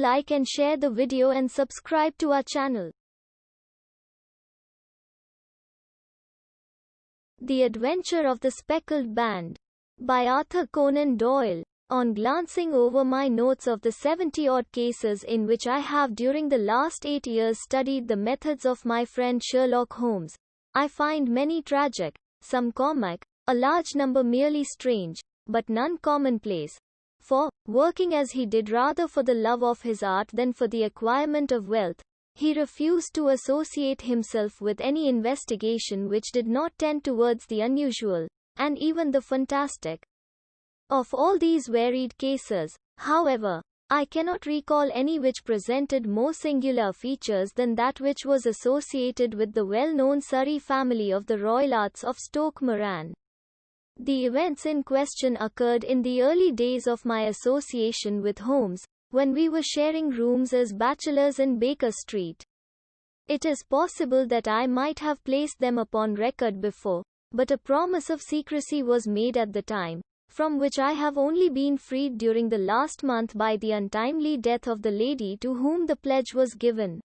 like and share the video and subscribe to our channel. The Adventure of the Speckled Band by Arthur Conan Doyle. On glancing over my notes of the 70-odd cases in which I have during the last 8 years studied the methods of my friend Sherlock Holmes, I find many tragic, some comic, a large number merely strange, but none commonplace. For, working as he did rather for the love of his art than for the acquirement of wealth, he refused to associate himself with any investigation which did not tend towards the unusual, and even the fantastic. Of all these varied cases, however, I cannot recall any which presented more singular features than that which was associated with the well-known Surrey family of the Royal Arts of Stoke Moran. The events in question occurred in the early days of my association with Holmes, when we were sharing rooms as bachelors in Baker Street. It is possible that I might have placed them upon record before, but a promise of secrecy was made at the time, from which I have only been freed during the last month by the untimely death of the lady to whom the pledge was given.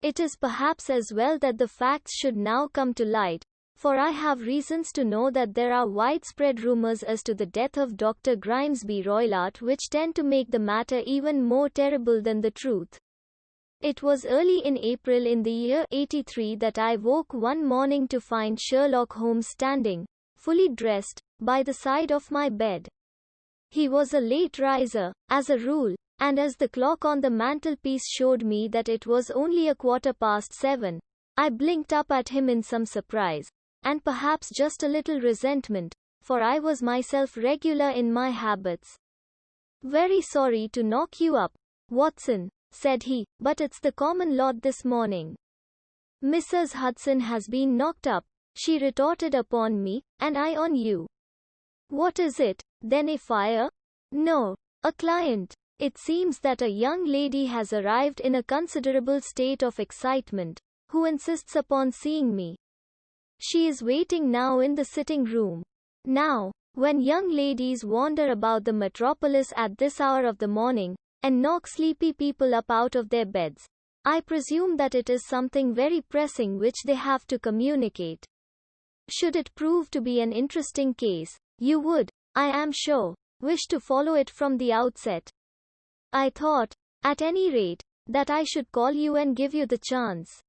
It is perhaps as well that the facts should now come to light, for I have reasons to know that there are widespread rumors as to the death of Dr. Grimesby Roylott which tend to make the matter even more terrible than the truth. It was early in April in the year 83 that I woke one morning to find Sherlock Holmes standing, fully dressed, by the side of my bed. He was a late riser, as a rule, and as the clock on the mantelpiece showed me that it was only 7:15, I blinked up at him in some surprise, and perhaps just a little resentment, for I was myself regular in my habits. "Very sorry to knock you up, Watson," said he, "but it's the common lot this morning." "Mrs. Hudson has been knocked up," she retorted upon me, "and I on you." "What is it, then, a fire?" "No, a client. It seems that a young lady has arrived in a considerable state of excitement, who insists upon seeing me. She is waiting now in the sitting room. Now, when young ladies wander about the metropolis at this hour of the morning, and knock sleepy people up out of their beds, I presume that it is something very pressing which they have to communicate. Should it prove to be an interesting case, you would, I am sure, wish to follow it from the outset. I thought, at any rate, that I should call you and give you the chance.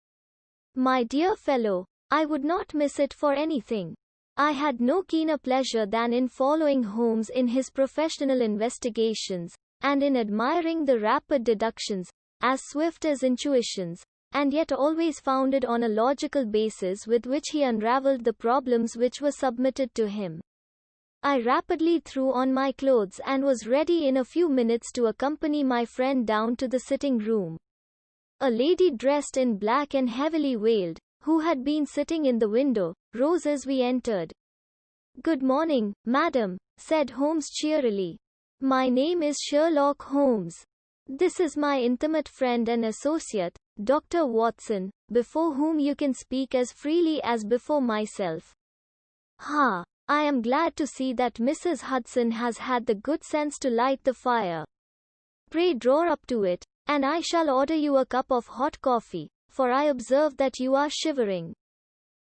My dear fellow, I would not miss it for anything. I had no keener pleasure than in following Holmes in his professional investigations, and in admiring the rapid deductions, as swift as intuitions, and yet always founded on a logical basis with which he unraveled the problems which were submitted to him. I rapidly threw on my clothes and was ready in a few minutes to accompany my friend down to the sitting room. A lady dressed in black and heavily veiled, who had been sitting in the window, rose as we entered. "Good morning, madam," said Holmes cheerily. "My name is Sherlock Holmes. This is my intimate friend and associate, Dr. Watson, before whom you can speak as freely as before myself." "Ha! I am glad to see that Mrs. Hudson has had the good sense to light the fire. Pray draw up to it, and I shall order you a cup of hot coffee, for I observe that you are shivering."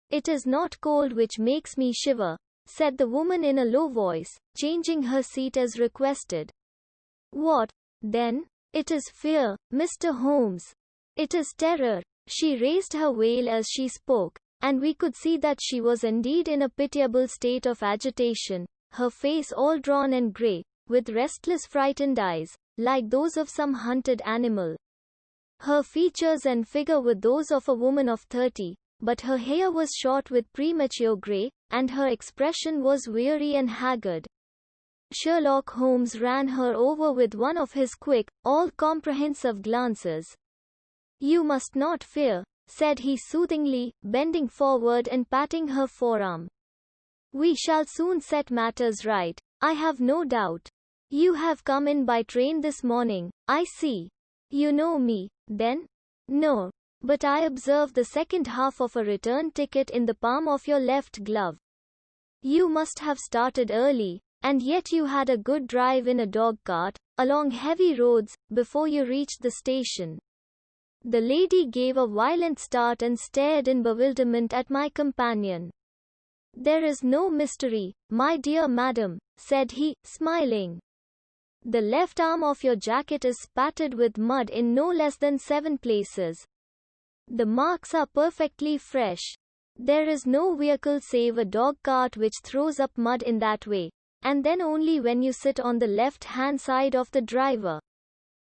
"It is not cold which makes me shiver," said the woman in a low voice, changing her seat as requested. "What, then? It is fear, Mr. Holmes. It is terror." She raised her veil as she spoke, and we could see that she was indeed in a pitiable state of agitation, her face all drawn and grey, with restless frightened eyes, like those of some hunted animal. Her features and figure were those of a woman of 30, but her hair was short with premature grey, and her expression was weary and haggard. Sherlock Holmes ran her over with one of his quick, all-comprehensive glances. "You must not fear," said he soothingly, bending forward and patting her forearm. "We shall soon set matters right, I have no doubt. You have come in by train this morning, I see. You know me, then?" "No, but I observe the second half of a return ticket in the palm of your left glove. You must have started early, And yet you had a good drive in a dog cart, along heavy roads, before you reached the station. The lady gave a violent start and stared in bewilderment at my companion. There is no mystery, my dear madam, said he, smiling. The left arm of your jacket is spattered with mud in no less than 7 places. The marks are perfectly fresh. There is no vehicle save a dog cart which throws up mud in that way, and then only when you sit on the left-hand side of the driver.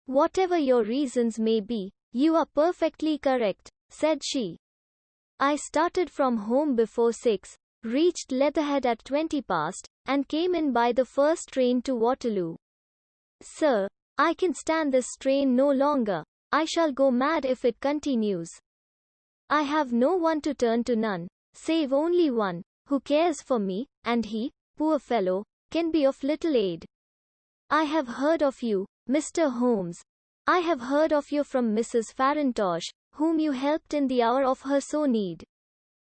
Whatever your reasons may be, you are perfectly correct, said she. I started from home before 6, reached Leatherhead at 20 past, and came in by the first train to Waterloo. Sir, I can stand this strain no longer. I shall go mad if it continues. I have no one to turn to, none, save only one, who cares for me, and he, poor fellow, can be of little aid. I have heard of you, Mr. Holmes. I have heard of you from Mrs. Farintosh, whom you helped in the hour of her sore need.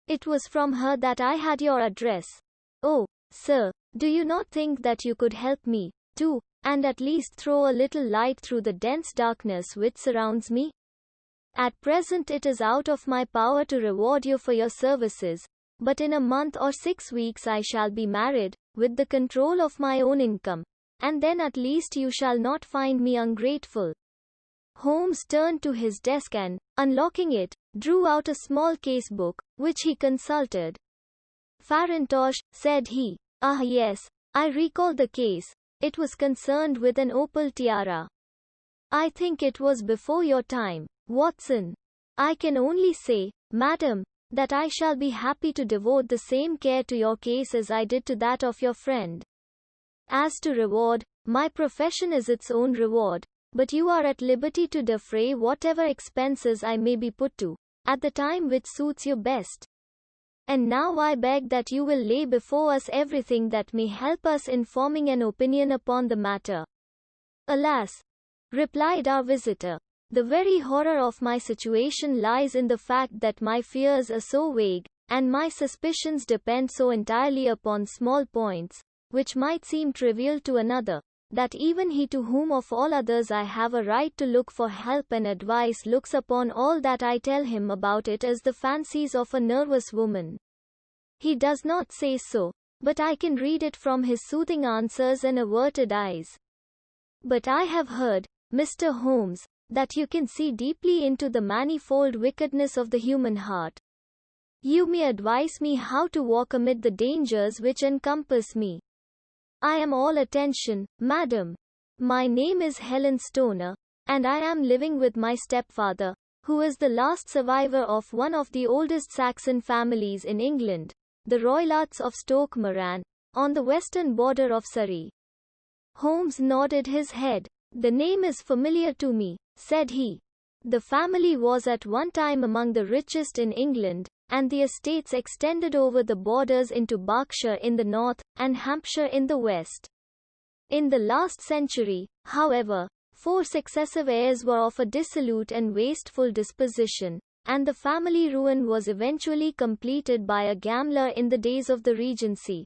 It was from her that I had your address. Oh, sir, do you not think that you could help me, too, and at least throw a little light through the dense darkness which surrounds me? At present it is out of my power to reward you for your services, but in a month or 6 weeks I shall be married, with the control of my own income, and then at least you shall not find me ungrateful. Holmes turned to his desk and, unlocking it, drew out a small case book, which he consulted. Farintosh, said he. Ah yes, I recall the case. It was concerned with an opal tiara. I think it was before your time, Watson. I can only say, madam, that I shall be happy to devote the same care to your case as I did to that of your friend. As to reward, my profession is its own reward, but you are at liberty to defray whatever expenses I may be put to, at the time which suits you best. And now I beg that you will lay before us everything that may help us in forming an opinion upon the matter. Alas, replied our visitor, the very horror of my situation lies in the fact that my fears are so vague, and my suspicions depend so entirely upon small points, which might seem trivial to another, that even he to whom of all others I have a right to look for help and advice looks upon all that I tell him about it as the fancies of a nervous woman. He does not say so, but I can read it from his soothing answers and averted eyes. But I have heard, Mr. Holmes, that you can see deeply into the manifold wickedness of the human heart. You may advise me how to walk amid the dangers which encompass me. I am all attention, madam. My name is Helen Stoner, and I am living with my stepfather, who is the last survivor of one of the oldest Saxon families in England, the Roylotts of Stoke Moran, on the western border of Surrey. Holmes nodded his head. The name is familiar to me, said he. The family was at one time among the richest in England, and the estates extended over the borders into Berkshire in the north, and Hampshire in the west. In the last century, however, 4 successive heirs were of a dissolute and wasteful disposition, and the family ruin was eventually completed by a gambler in the days of the Regency.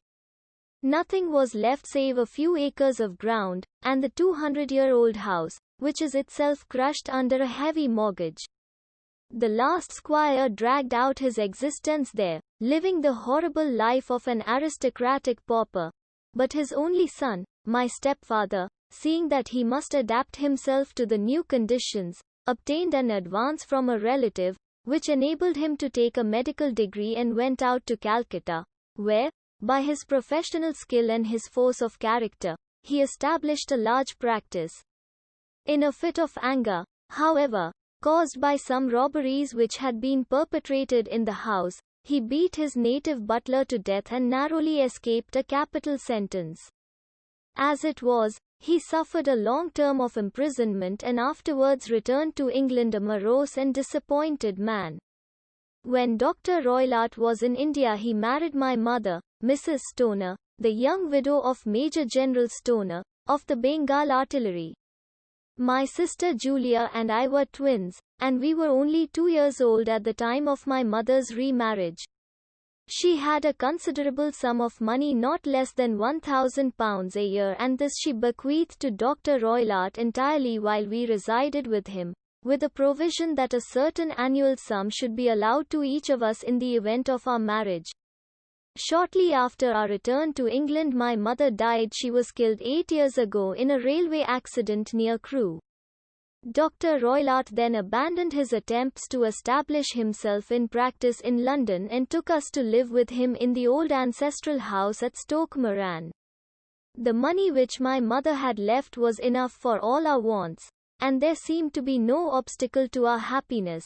Nothing was left save a few acres of ground, and the 200-year-old house, which is itself crushed under a heavy mortgage. The last squire dragged out his existence there, living the horrible life of an aristocratic pauper. But his only son, my stepfather, seeing that he must adapt himself to the new conditions, obtained an advance from a relative, which enabled him to take a medical degree and went out to Calcutta, where, by his professional skill and his force of character, he established a large practice. In a fit of anger, however, caused by some robberies which had been perpetrated in the house, he beat his native butler to death and narrowly escaped a capital sentence. As it was, he suffered a long term of imprisonment and afterwards returned to England a morose and disappointed man. When Dr. Roylott was in India, he married my mother, Mrs. Stoner, the young widow of Major General Stoner, of the Bengal Artillery. My sister Julia and I were twins, and we were only 2 years old at the time of my mother's remarriage. She had a considerable sum of money, not less than £1,000 a year, and this she bequeathed to Dr. Roylott entirely while we resided with him, with a provision that a certain annual sum should be allowed to each of us in the event of our marriage. Shortly after our return to England, my mother died. She was killed 8 years ago in a railway accident near Crewe. Dr. Roylott then abandoned his attempts to establish himself in practice in London and took us to live with him in the old ancestral house at Stoke Moran. The money which my mother had left was enough for all our wants, and there seemed to be no obstacle to our happiness.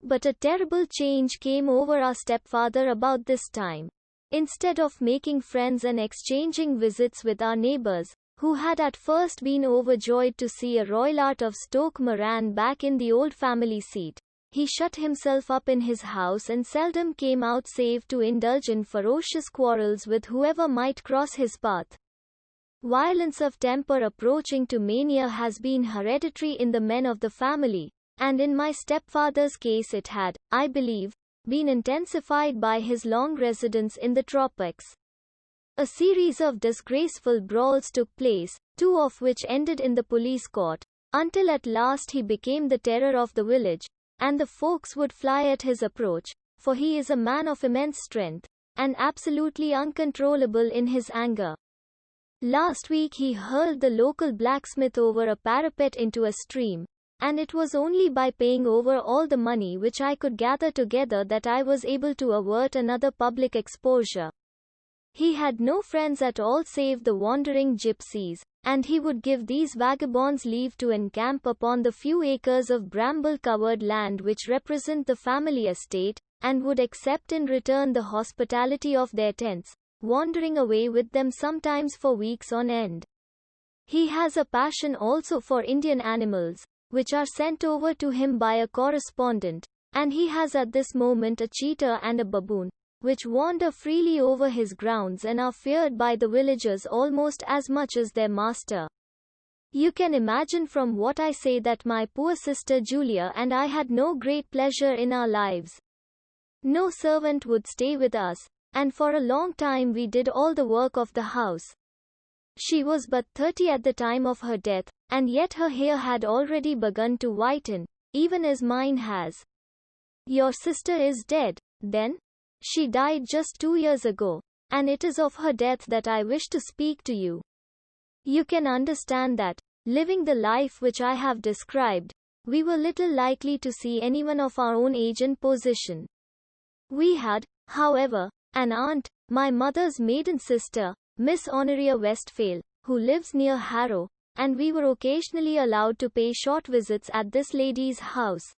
But a terrible change came over our stepfather about this time. Instead of making friends and exchanging visits with our neighbours, who had at first been overjoyed to see a Roylott of Stoke Moran back in the old family seat, he shut himself up in his house and seldom came out save to indulge in ferocious quarrels with whoever might cross his path. Violence of temper approaching to mania has been hereditary in the men of the family, and in my stepfather's case it had, I believe, been intensified by his long residence in the tropics. A series of disgraceful brawls took place, 2 of which ended in the police court, until at last he became the terror of the village, and the folks would fly at his approach, for he is a man of immense strength, and absolutely uncontrollable in his anger. Last week he hurled the local blacksmith over a parapet into a stream, and it was only by paying over all the money which I could gather together that I was able to avert another public exposure. He had no friends at all save the wandering gypsies, and he would give these vagabonds leave to encamp upon the few acres of bramble-covered land which represent the family estate, and would accept in return the hospitality of their tents, wandering away with them sometimes for weeks on end. He has a passion also for Indian animals, which are sent over to him by a correspondent, and he has at this moment a cheetah and a baboon, which wander freely over his grounds and are feared by the villagers almost as much as their master. You can imagine from what I say that my poor sister Julia and I had no great pleasure in our lives. No servant would stay with us, and for a long time we did all the work of the house. She was but 30 at the time of her death, and yet her hair had already begun to whiten, even as mine has. Your sister is dead, then? She died just 2 years ago, and it is of her death that I wish to speak to you. You can understand that, living the life which I have described, we were little likely to see anyone of our own age and position. We had, however, an aunt, my mother's maiden sister, Miss Honoria Westphale, who lives near Harrow, and we were occasionally allowed to pay short visits at this lady's house.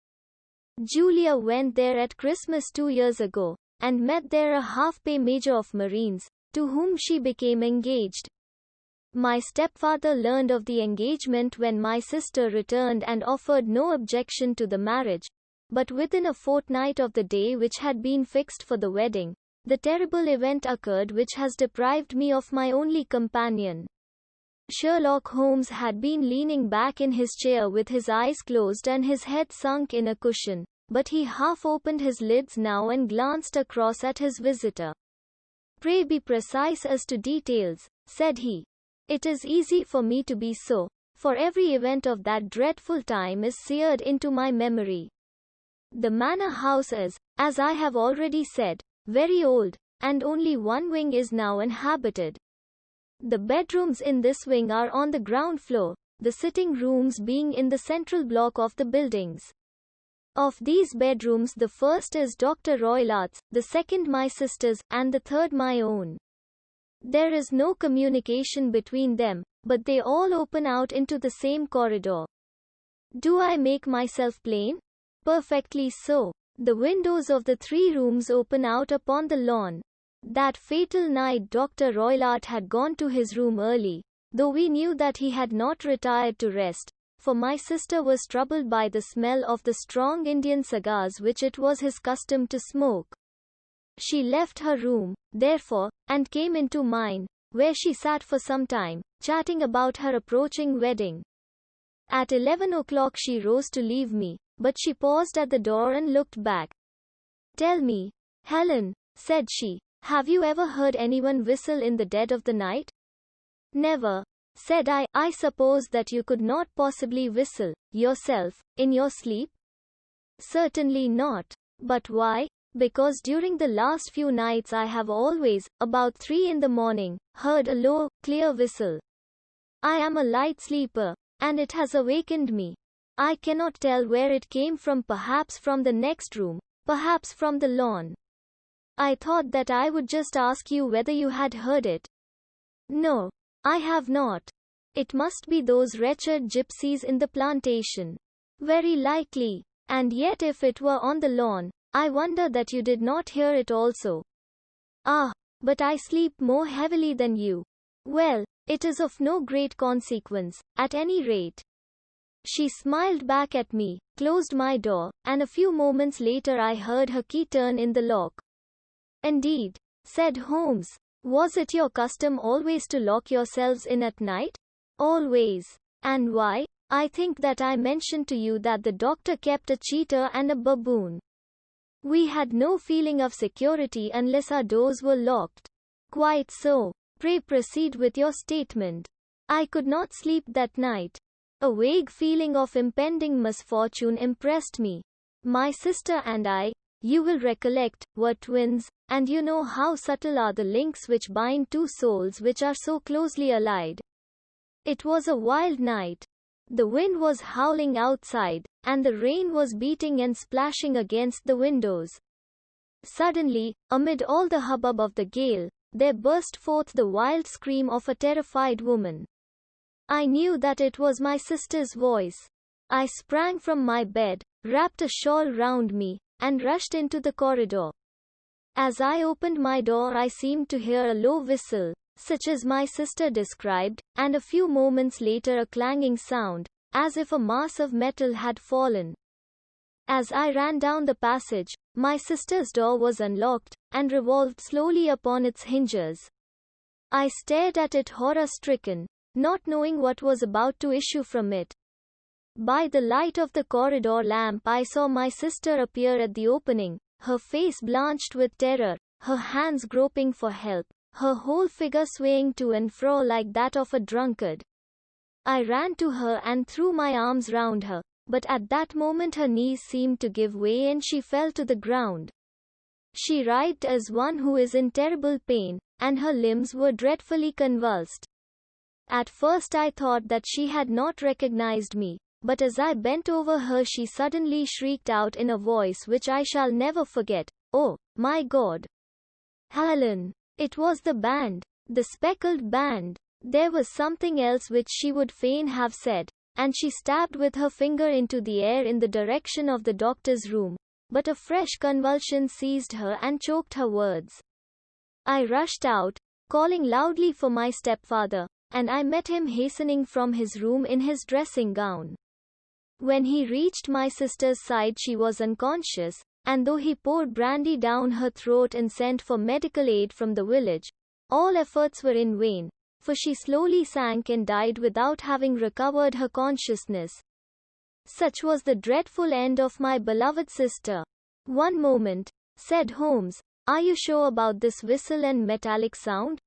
Julia went there at Christmas 2 years ago, and met there a half-pay major of Marines, to whom she became engaged. My stepfather learned of the engagement when my sister returned and offered no objection to the marriage, but within a fortnight of the day which had been fixed for the wedding, the terrible event occurred which has deprived me of my only companion. Sherlock Holmes had been leaning back in his chair with his eyes closed and his head sunk in a cushion, but he half opened his lids now and glanced across at his visitor. "Pray be precise as to details," said he. "It is easy for me to be so, for every event of that dreadful time is seared into my memory. The manor house is, as I have already said, very old, and only one wing is now inhabited. The bedrooms in this wing are on the ground floor, the sitting rooms being in the central block of the buildings. Of these bedrooms the first is Dr. Roylott's, the second my sister's, and the third my own. There is no communication between them, but they all open out into the same corridor. Do I make myself plain? Perfectly so. The windows of the 3 rooms open out upon the lawn. That fatal night Dr. Roylott had gone to his room early, though we knew that he had not retired to rest, for my sister was troubled by the smell of the strong Indian cigars which it was his custom to smoke. She left her room, therefore, and came into mine, where she sat for some time, chatting about her approaching wedding. At 11 o'clock she rose to leave me, but she paused at the door and looked back. "Tell me, Helen," said she. Have you ever heard anyone whistle in the dead of the night? Never, said I. I suppose that you could not possibly whistle, yourself, in your sleep? Certainly not. But why? Because during the last few nights I have always, about 3 in the morning, heard a low, clear whistle. I am a light sleeper, and it has awakened me. I cannot tell where it came from, perhaps from the next room, perhaps from the lawn. I thought that I would just ask you whether you had heard it. No, I have not. It must be those wretched gypsies in the plantation. Very likely. And yet if it were on the lawn, I wonder that you did not hear it also. Ah, but I sleep more heavily than you. Well, it is of no great consequence, at any rate. She smiled back at me, closed my door, and a few moments later I heard her key turn in the lock. Indeed, said Holmes. Was it your custom always to lock yourselves in at night? Always. And why? I think that I mentioned to you that the doctor kept a cheetah and a baboon. We had no feeling of security unless our doors were locked. Quite so. Pray proceed with your statement. I could not sleep that night. A vague feeling of impending misfortune impressed me. My sister and I, you will recollect, were twins, and you know how subtle are the links which bind two souls which are so closely allied. It was a wild night. The wind was howling outside, and the rain was beating and splashing against the windows. Suddenly, amid all the hubbub of the gale, there burst forth the wild scream of a terrified woman. I knew that it was my sister's voice. I sprang from my bed, wrapped a shawl round me, and rushed into the corridor. As I opened my door I seemed to hear a low whistle, such as my sister described, and a few moments later a clanging sound, as if a mass of metal had fallen. As I ran down the passage, my sister's door was unlocked, and revolved slowly upon its hinges. I stared at it horror-stricken, not knowing what was about to issue from it. By the light of the corridor lamp I saw my sister appear at the opening, her face blanched with terror, her hands groping for help, her whole figure swaying to and fro like that of a drunkard. I ran to her and threw my arms round her, but at that moment her knees seemed to give way and she fell to the ground. She writhed as one who is in terrible pain, and her limbs were dreadfully convulsed. At first I thought that she had not recognized me, but as I bent over her she suddenly shrieked out in a voice which I shall never forget, "Oh, my God! Helen!" It was the band. The speckled band. There was something else which she would fain have said, and she stabbed with her finger into the air in the direction of the doctor's room, but a fresh convulsion seized her and choked her words. I rushed out, calling loudly for my stepfather, and I met him hastening from his room in his dressing gown. When he reached my sister's side she was unconscious, and though he poured brandy down her throat and sent for medical aid from the village, all efforts were in vain, for she slowly sank and died without having recovered her consciousness. Such was the dreadful end of my beloved sister. One moment, said Holmes. Are you sure about this whistle and metallic sound?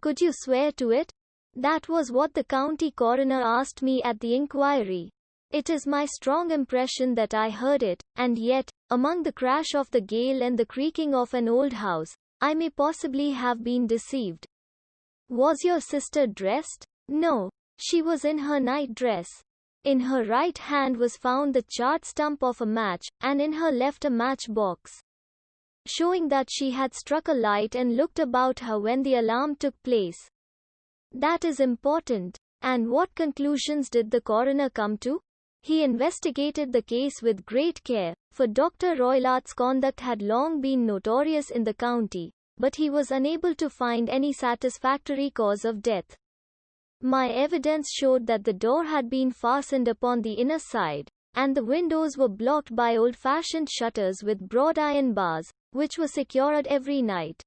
Could you swear to it? That was what the county coroner asked me at the inquiry. It is my strong impression that I heard it, and yet, among the crash of the gale and the creaking of an old house, I may possibly have been deceived. Was your sister dressed? No, she was in her night dress. In her right hand was found the charred stump of a match, and in her left a matchbox, showing that she had struck a light and looked about her when the alarm took place. That is important. And what conclusions did the coroner come to? He investigated the case with great care, for Dr. Roylart's conduct had long been notorious in the county, but he was unable to find any satisfactory cause of death. My evidence showed that the door had been fastened upon the inner side, and the windows were blocked by old-fashioned shutters with broad iron bars, which were secured every night.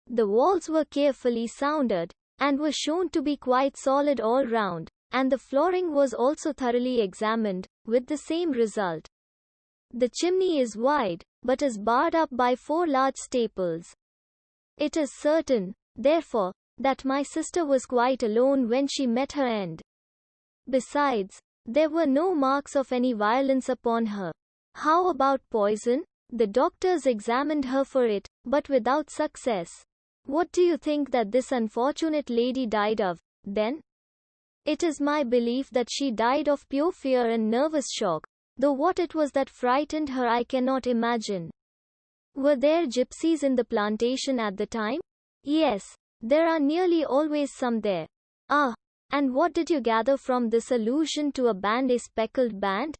The walls were carefully sounded, and were shown to be quite solid all round, and the flooring was also thoroughly examined, with the same result. The chimney is wide, but is barred up by 4 large staples. It is certain, therefore, that my sister was quite alone when she met her end. Besides, there were no marks of any violence upon her. How about poison? The doctors examined her for it, but without success. What do you think that this unfortunate lady died of, then? It is my belief that she died of pure fear and nervous shock, though what it was that frightened her I cannot imagine. Were there gypsies in the plantation at the time? Yes, there are nearly always some there. Ah, and what did you gather from this allusion to a band, a speckled band?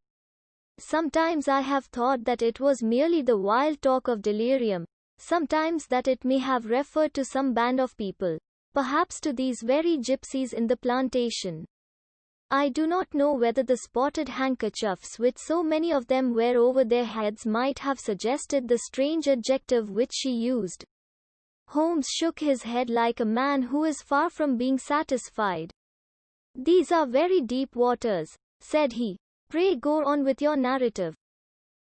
Sometimes I have thought that it was merely the wild talk of delirium, sometimes that it may have referred to some band of people, perhaps to these very gypsies in the plantation. I do not know whether the spotted handkerchiefs which so many of them wear over their heads might have suggested the strange adjective which she used. Holmes shook his head like a man who is far from being satisfied. These are very deep waters, said he. Pray go on with your narrative.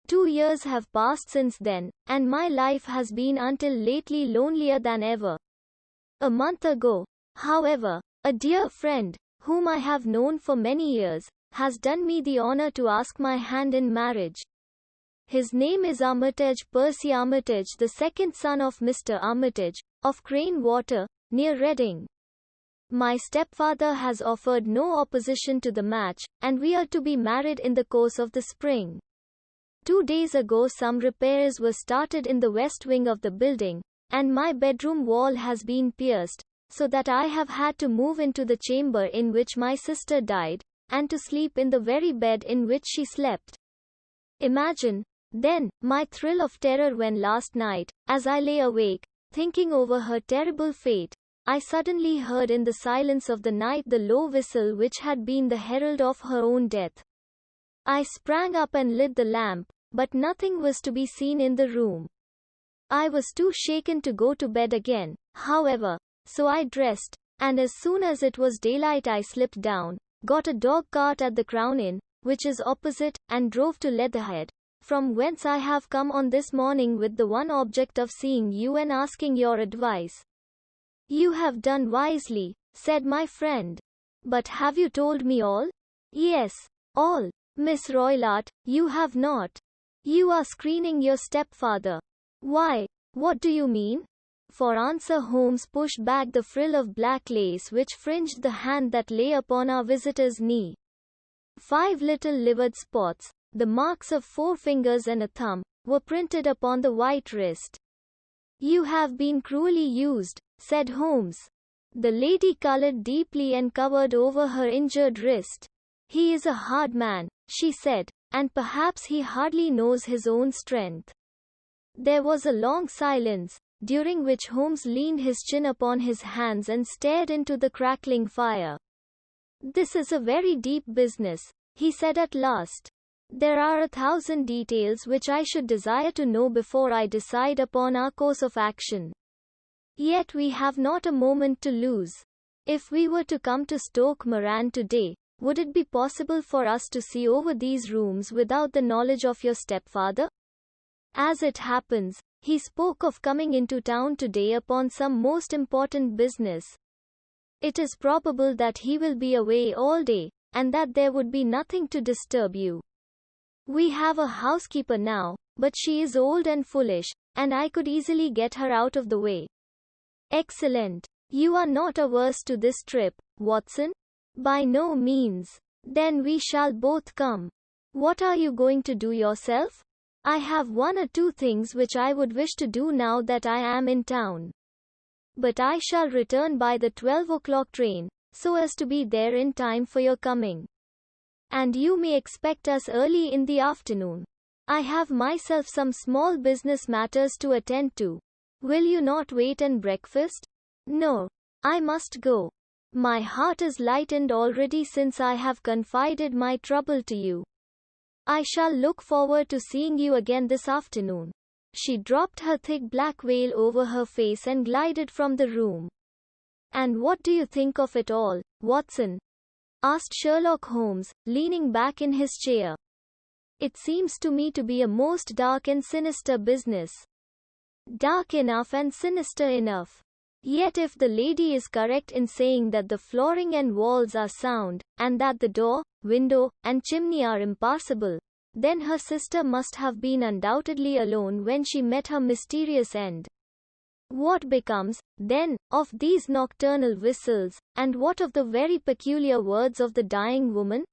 2 years have passed since then, and my life has been until lately lonelier than ever. A month ago, however, a dear friend, whom I have known for many years, has done me the honor to ask my hand in marriage. His name is Armitage, Percy Armitage, the second son of Mr. Armitage, of Crane Water, near Reading. My stepfather has offered no opposition to the match, and we are to be married in the course of the spring. 2 days ago some repairs were started in the west wing of the building, and my bedroom wall has been pierced, so that I have had to move into the chamber in which my sister died, and to sleep in the very bed in which she slept. Imagine, then, my thrill of terror when last night, as I lay awake, thinking over her terrible fate, I suddenly heard in the silence of the night the low whistle which had been the herald of her own death. I sprang up and lit the lamp, but nothing was to be seen in the room. I was too shaken to go to bed again, however, so I dressed, and as soon as it was daylight I slipped down, got a dog cart at the Crown Inn, which is opposite, and drove to Leatherhead, from whence I have come on this morning with the one object of seeing you and asking your advice. You have done wisely, said my friend. But have you told me all? Yes, all. Miss Roylott, you have not. You are screening your stepfather. Why, what do you mean? For answer Holmes pushed back the frill of black lace which fringed the hand that lay upon our visitor's knee. 5 little livid spots, the marks of 4 fingers and a thumb, were printed upon the white wrist. You have been cruelly used, said Holmes. The lady colored deeply and covered over her injured wrist. He is a hard man, she said, and perhaps he hardly knows his own strength. There was a long silence, during which Holmes leaned his chin upon his hands and stared into the crackling fire. This is a very deep business, he said at last. There are 1,000 details which I should desire to know before I decide upon our course of action. Yet we have not a moment to lose. If we were to come to Stoke Moran today, would it be possible for us to see over these rooms without the knowledge of your stepfather? As it happens, he spoke of coming into town today upon some most important business. It is probable that he will be away all day, and that there would be nothing to disturb you. We have a housekeeper now, but she is old and foolish, and I could easily get her out of the way. Excellent. You are not averse to this trip, Watson? By no means. Then we shall both come. What are you going to do yourself? I have 1 or 2 things which I would wish to do now that I am in town. But I shall return by the 12 o'clock train, so as to be there in time for your coming. And you may expect us early in the afternoon. I have myself some small business matters to attend to. Will you not wait and breakfast? No. I must go. My heart is lightened already since I have confided my trouble to you. I shall look forward to seeing you again this afternoon. She dropped her thick black veil over her face and glided from the room. And what do you think of it all, Watson? Asked Sherlock Holmes, leaning back in his chair. It seems to me to be a most dark and sinister business. Dark enough and sinister enough. Yet if the lady is correct in saying that the flooring and walls are sound, and that the door, window, and chimney are impassable, then her sister must have been undoubtedly alone when she met her mysterious end. What becomes, then, of these nocturnal whistles, and what of the very peculiar words of the dying woman?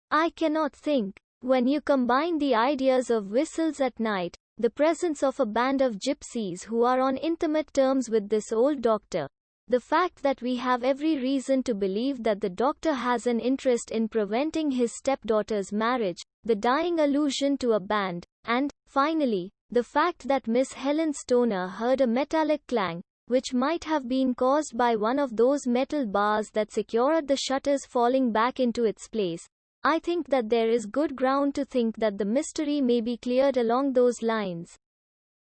I cannot think. When you combine the ideas of whistles at night, the presence of a band of gypsies who are on intimate terms with this old doctor, the fact that we have every reason to believe that the doctor has an interest in preventing his stepdaughter's marriage, the dying allusion to a band, and, finally, the fact that Miss Helen Stoner heard a metallic clang, which might have been caused by one of those metal bars that secured the shutters falling back into its place, I think that there is good ground to think that the mystery may be cleared along those lines.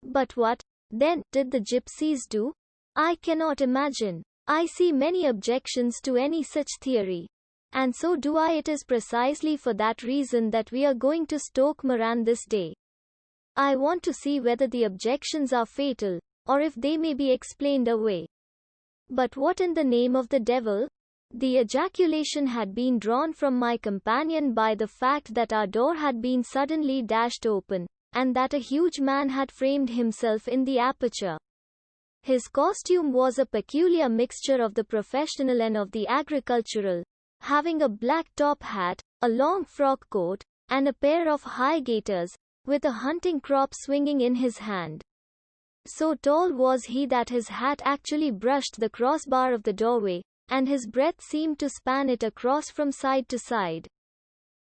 But what, then, did the gypsies do? I cannot imagine. I see many objections to any such theory. And so do I. It is precisely for that reason that we are going to Stoke Moran this day. I want to see whether the objections are fatal, or if they may be explained away. But what in the name of the devil? The ejaculation had been drawn from my companion by the fact that our door had been suddenly dashed open, and that a huge man had framed himself in the aperture. His costume was a peculiar mixture of the professional and of the agricultural, having a black top hat, a long frock coat, and a pair of high gaiters, with a hunting crop swinging in his hand. So tall was he that his hat actually brushed the crossbar of the doorway, and his breadth seemed to span it across from side to side.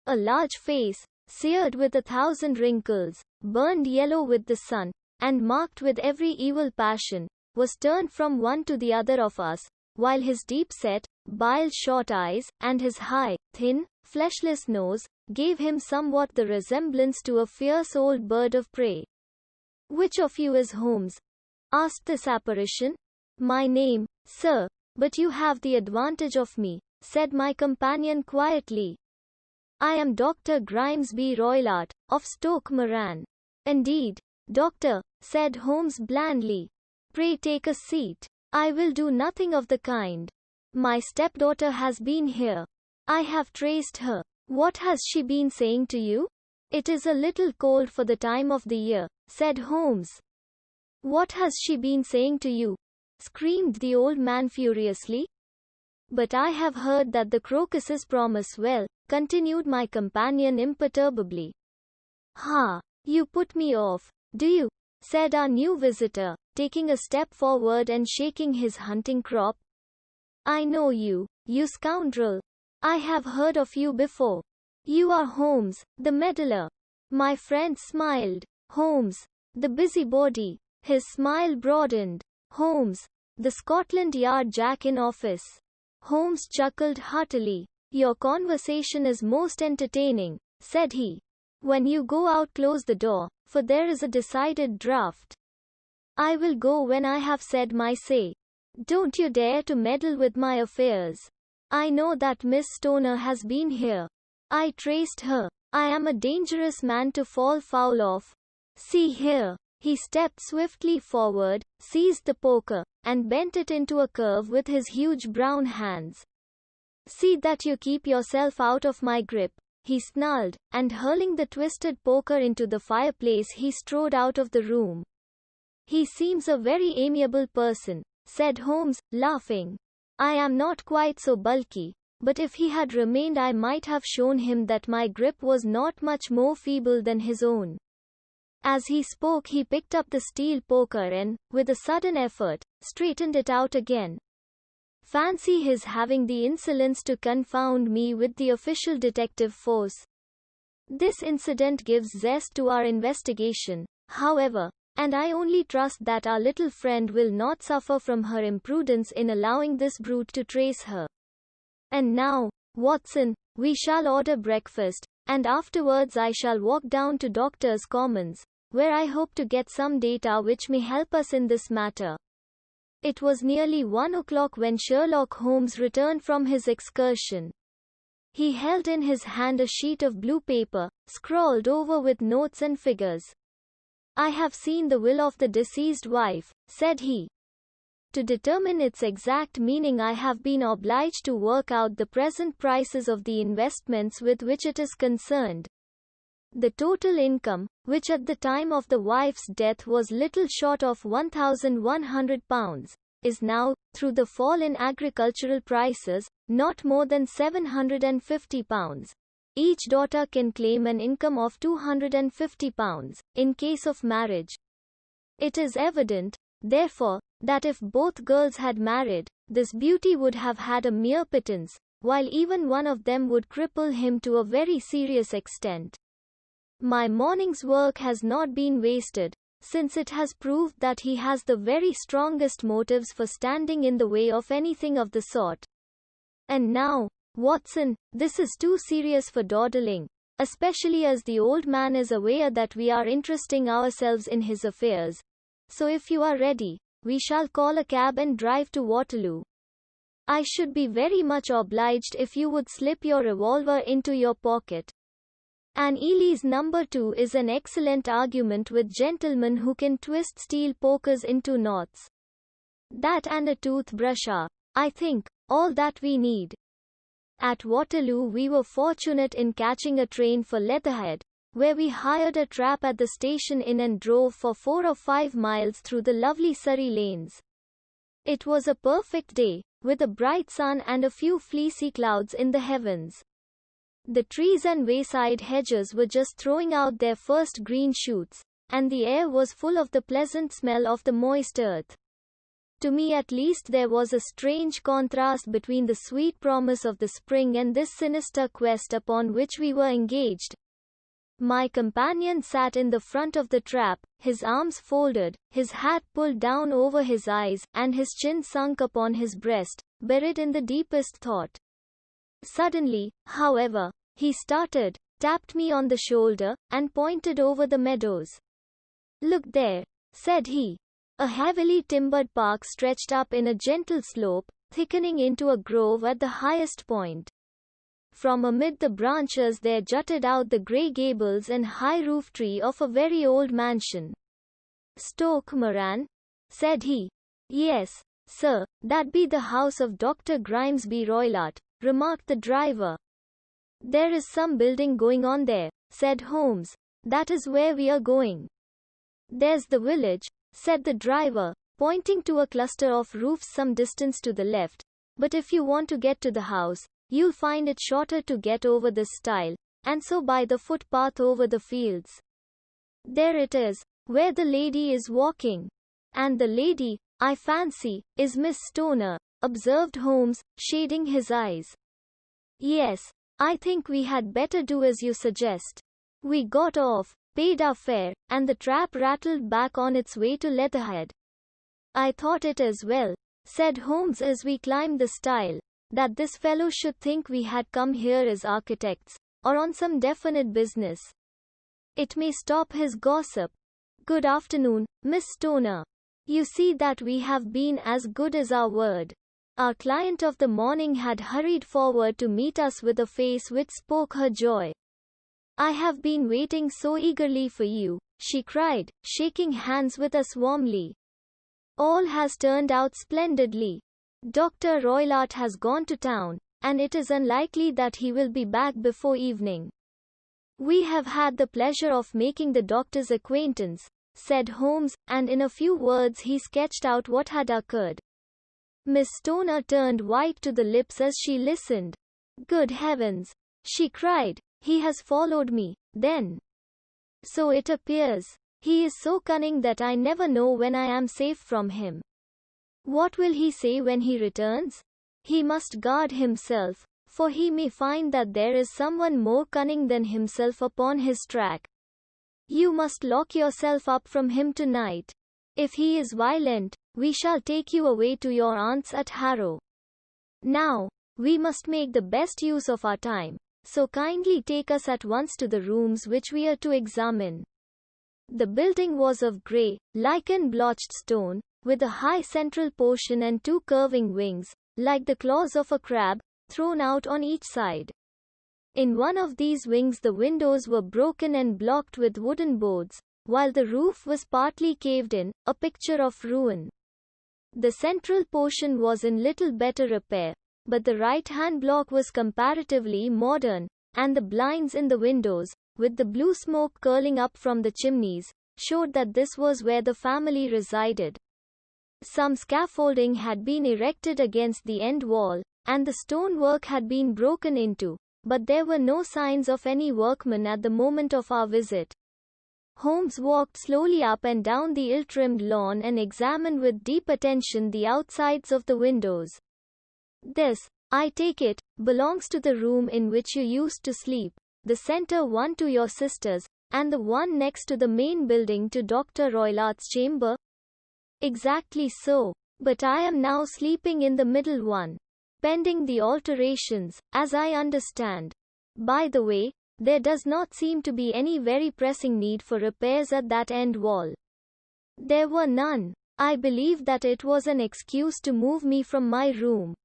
A large face, seared with 1,000 wrinkles, burned yellow with the sun, and marked with every evil passion, was turned from one to the other of us, while his deep-set, bile-shot eyes, and his high, thin, fleshless nose, gave him somewhat the resemblance to a fierce old bird of prey. "Which of you is Holmes?" asked this apparition. "My name, sir. But you have the advantage of me," said my companion quietly. "I am Dr. Grimesby Roylott, of Stoke Moran." "Indeed, doctor," said Holmes blandly. "Pray take a seat." "I will do nothing of the kind. My stepdaughter has been here. I have traced her." "What has she been saying to you?" "It is a little cold for the time of the year," said Holmes. "What has she been saying to you?" screamed the old man furiously. "But I have heard that the crocuses promise well," continued my companion imperturbably. "Ha! You put me off, do you?" said our new visitor, taking a step forward and shaking his hunting crop. "I know you, you scoundrel. I have heard of you before. You are Holmes, the meddler." My friend smiled. "Holmes, the busybody." His smile broadened. "Holmes, the Scotland Yard Jack in office." Holmes chuckled heartily. "Your conversation is most entertaining," said he. "When you go out, close the door, for there is a decided draught." "I will go when I have said my say. Don't you dare to meddle with my affairs. I know that Miss Stoner has been here. I traced her. I am a dangerous man to fall foul of. See here." He stepped swiftly forward, seized the poker, and bent it into a curve with his huge brown hands. "See that you keep yourself out of my grip," he snarled, and hurling the twisted poker into the fireplace he strode out of the room. "He seems a very amiable person," said Holmes, laughing. "I am not quite so bulky, but if he had remained I might have shown him that my grip was not much more feeble than his own." As he spoke he picked up the steel poker and, with a sudden effort, straightened it out again. Fancy his having the insolence to confound me with the official detective force. This incident gives zest to our investigation, however, and I only trust that our little friend will not suffer from her imprudence in allowing this brute to trace her. And now, Watson, we shall order breakfast, and afterwards I shall walk down to Doctors' Commons, where I hope to get some data which may help us in this matter. It was nearly 1 o'clock when Sherlock Holmes returned from his excursion. He held in his hand a sheet of blue paper, scrawled over with notes and figures. "I have seen the will of the deceased wife," said he. "To determine its exact meaning, I have been obliged to work out the present prices of the investments with which it is concerned. The total income, which at the time of the wife's death was little short of £1,100, is now, through the fall in agricultural prices, not more than £750. Each daughter can claim an income of £250, in case of marriage. It is evident, therefore, that if both girls had married, this beauty would have had a mere pittance, while even one of them would cripple him to a very serious extent. My morning's work has not been wasted, since it has proved that he has the very strongest motives for standing in the way of anything of the sort. And now, Watson, this is too serious for dawdling, especially as the old man is aware that we are interesting ourselves in his affairs. So if you are ready, we shall call a cab and drive to Waterloo. I should be very much obliged if you would slip your revolver into your pocket. An Ely's number 2 is an excellent argument with gentlemen who can twist steel pokers into knots. That and a toothbrush are, I think, all that we need." At Waterloo we were fortunate in catching a train for Leatherhead, where we hired a trap at the station inn and drove for 4 or 5 miles through the lovely Surrey lanes. It was a perfect day, with a bright sun and a few fleecy clouds in the heavens. The trees and wayside hedges were just throwing out their first green shoots, and the air was full of the pleasant smell of the moist earth. To me at least there was a strange contrast between the sweet promise of the spring and this sinister quest upon which we were engaged. My companion sat in the front of the trap, his arms folded, his hat pulled down over his eyes, and his chin sunk upon his breast, buried in the deepest thought. Suddenly, however, he started, tapped me on the shoulder, and pointed over the meadows. "Look there," said he. A heavily timbered park stretched up in a gentle slope, thickening into a grove at the highest point. From amid the branches there jutted out the grey gables and high roof tree of a very old mansion. "Stoke Moran?" said he. "Yes, sir, that be the house of Dr. Grimesby Roylott," remarked the driver. "There is some building going on there," said Holmes. "That is where we are going." "There's the village," said the driver, pointing to a cluster of roofs some distance to the left. "But if you want to get to the house, you'll find it shorter to get over this stile, and so by the footpath over the fields. There it is, where the lady is walking." "And the lady, I fancy, is Miss Stoner," observed Holmes, shading his eyes. "Yes, I think we had better do as you suggest." We got off, paid our fare, and the trap rattled back on its way to Leatherhead. "I thought it as well," said Holmes as we climbed the stile, "that this fellow should think we had come here as architects, or on some definite business. It may stop his gossip. Good afternoon, Miss Stoner. You see that we have been as good as our word." Our client of the morning had hurried forward to meet us with a face which spoke her joy. "I have been waiting so eagerly for you," she cried, shaking hands with us warmly. "All has turned out splendidly. Dr. Roylott has gone to town, and it is unlikely that he will be back before evening." "We have had the pleasure of making the doctor's acquaintance," said Holmes, and in a few words he sketched out what had occurred. Miss Stoner turned white to the lips as she listened. "Good heavens!" she cried. "He has followed me, then. So it appears. He is so cunning that I never know when I am safe from him. What will he say when he returns? He must guard himself, for he may find that there is someone more cunning than himself upon his track. You must lock yourself up from him tonight. If he is violent, we shall take you away to your aunt's at Harrow. Now, we must make the best use of our time, so kindly take us at once to the rooms which we are to examine." The building was of grey, lichen-blotched stone, with a high central portion and 2 curving wings, like the claws of a crab, thrown out on each side. In one of these wings the windows were broken and blocked with wooden boards, while the roof was partly caved in, a picture of ruin. The central portion was in little better repair, but the right-hand block was comparatively modern, and the blinds in the windows, with the blue smoke curling up from the chimneys, showed that this was where the family resided. Some scaffolding had been erected against the end wall, and the stonework had been broken into, but there were no signs of any workmen at the moment of our visit. Holmes walked slowly up and down the ill-trimmed lawn and examined with deep attention the outsides of the windows. This, I take it, belongs to the room in which you used to sleep, the center one to your sister's, and the one next to the main building to Dr. Roylart's chamber? Exactly so, but I am now sleeping in the middle one. Pending the alterations, as I understand. By the way, there does not seem to be any very pressing need for repairs at that end wall. There were none. I believe that it was an excuse to move me from my room.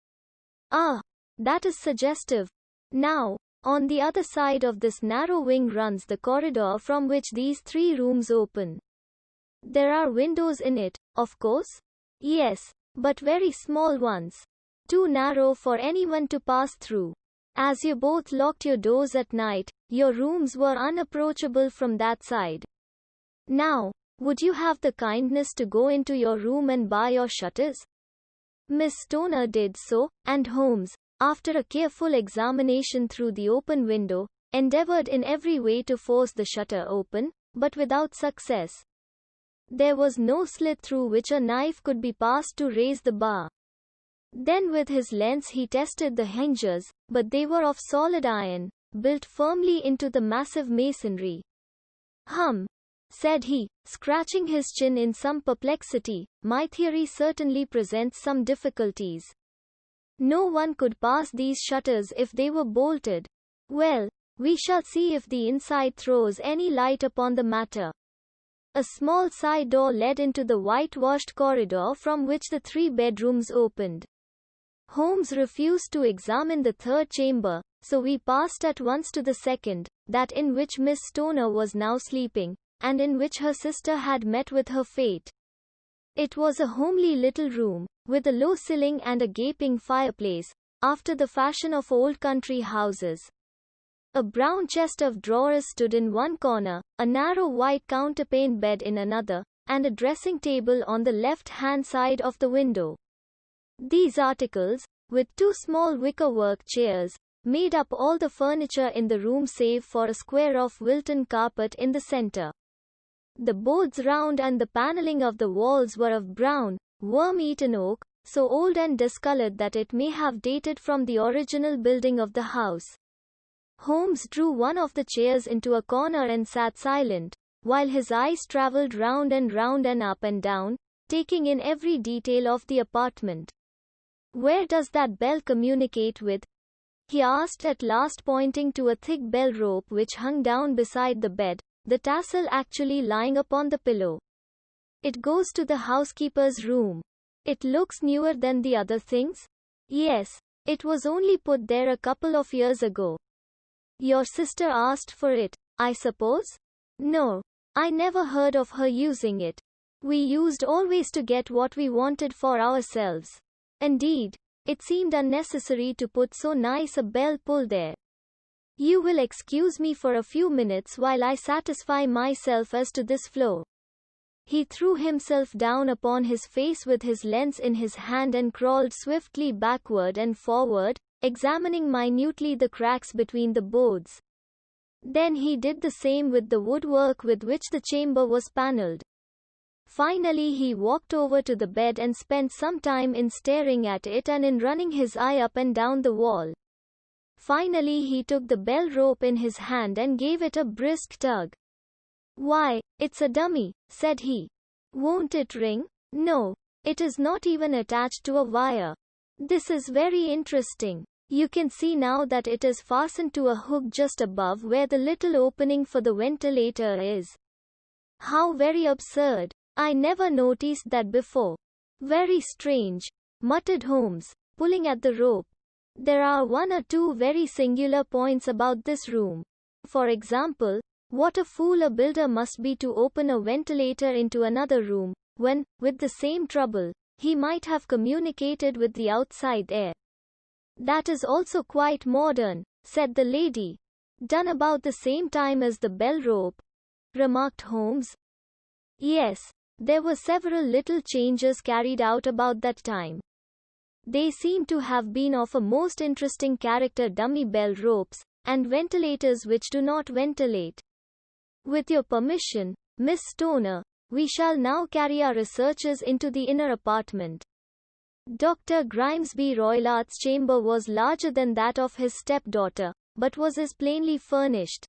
Ah, that is suggestive. Now, on the other side of this narrow wing runs the corridor from which these 3 rooms open. There are windows in it, of course? Yes, but very small ones. Too narrow for anyone to pass through. As you both locked your doors at night, your rooms were unapproachable from that side. Now, would you have the kindness to go into your room and bar your shutters? Miss Stoner did so, and Holmes, after a careful examination through the open window, endeavored in every way to force the shutter open, but without success. There was no slit through which a knife could be passed to raise the bar. Then with his lens he tested the hinges, but they were of solid iron, built firmly into the massive masonry. Said he, scratching his chin in some perplexity, my theory certainly presents some difficulties. No one could pass these shutters if they were bolted. Well, we shall see if the inside throws any light upon the matter. A small side door led into the whitewashed corridor from which the 3 bedrooms opened. Holmes refused to examine the 3rd chamber, so we passed at once to the 2nd, that in which Miss Stoner was now sleeping, and in which her sister had met with her fate. It was a homely little room, with a low ceiling and a gaping fireplace, after the fashion of old country houses. A brown chest of drawers stood in one corner, a narrow white counterpane bed in another, and a dressing table on the left-hand side of the window. These articles, with 2 small wickerwork chairs, made up all the furniture in the room save for a square of Wilton carpet in the center. The boards round and the paneling of the walls were of brown, worm-eaten oak, so old and discolored that it may have dated from the original building of the house. Holmes drew one of the chairs into a corner and sat silent, while his eyes travelled round and up and down, taking in every detail of the apartment. Where does that bell communicate with? He asked at last, pointing to a thick bell rope which hung down beside the bed, the tassel actually lying upon the pillow. It goes to the housekeeper's room. It looks newer than the other things? Yes, it was only put there a couple of years ago. Your sister asked for it, I suppose? No, I never heard of her using it. We used always to get what we wanted for ourselves. Indeed, it seemed unnecessary to put so nice a bell pull there. You will excuse me for a few minutes while I satisfy myself as to this floor. He threw himself down upon his face with his lens in his hand and crawled swiftly backward and forward, examining minutely the cracks between the boards. Then he did the same with the woodwork with which the chamber was panelled. Finally he walked over to the bed and spent some time in staring at it and in running his eye up and down the wall. Finally he took the bell rope in his hand and gave it a brisk tug. Why, it's a dummy, said he. Won't it ring? No, it is not even attached to a wire. This is very interesting. You can see now that it is fastened to a hook just above where the little opening for the ventilator is. How very absurd. I never noticed that before. Very strange, muttered Holmes, pulling at the rope. There are one or two very singular points about this room. For example, what a fool a builder must be to open a ventilator into another room, when, with the same trouble, he might have communicated with the outside air. That is also quite modern, said the lady. Done about the same time as the bell rope, remarked Holmes. Yes, there were several little changes carried out about that time. They seem to have been of a most interesting character: dummy bell ropes, and ventilators which do not ventilate. With your permission, Miss Stoner, we shall now carry our researches into the inner apartment. Dr. Grimesby Roylart's chamber was larger than that of his stepdaughter, but was as plainly furnished.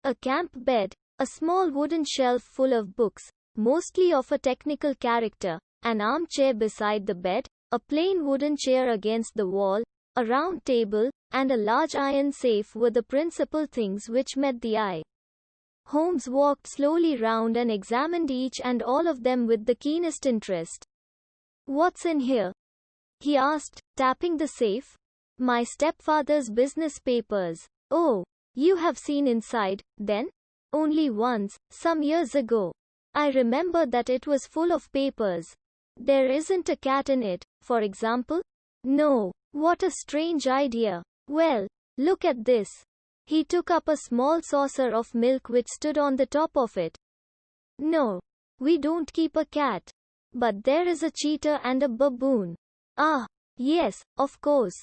A camp bed, a small wooden shelf full of books, mostly of a technical character, an armchair beside the bed, a plain wooden chair against the wall, a round table, and a large iron safe were the principal things which met the eye. Holmes walked slowly round and examined each and all of them with the keenest interest. What's in here? He asked, tapping the safe. My stepfather's business papers. Oh, you have seen inside, then? Only once, some years ago. I remember that it was full of papers. There isn't a cat in it, for example? No. What a strange idea. Well, look at this. He took up a small saucer of milk which stood on the top of it. No, we don't keep a cat. But there is a cheetah and a baboon. Ah, yes, of course.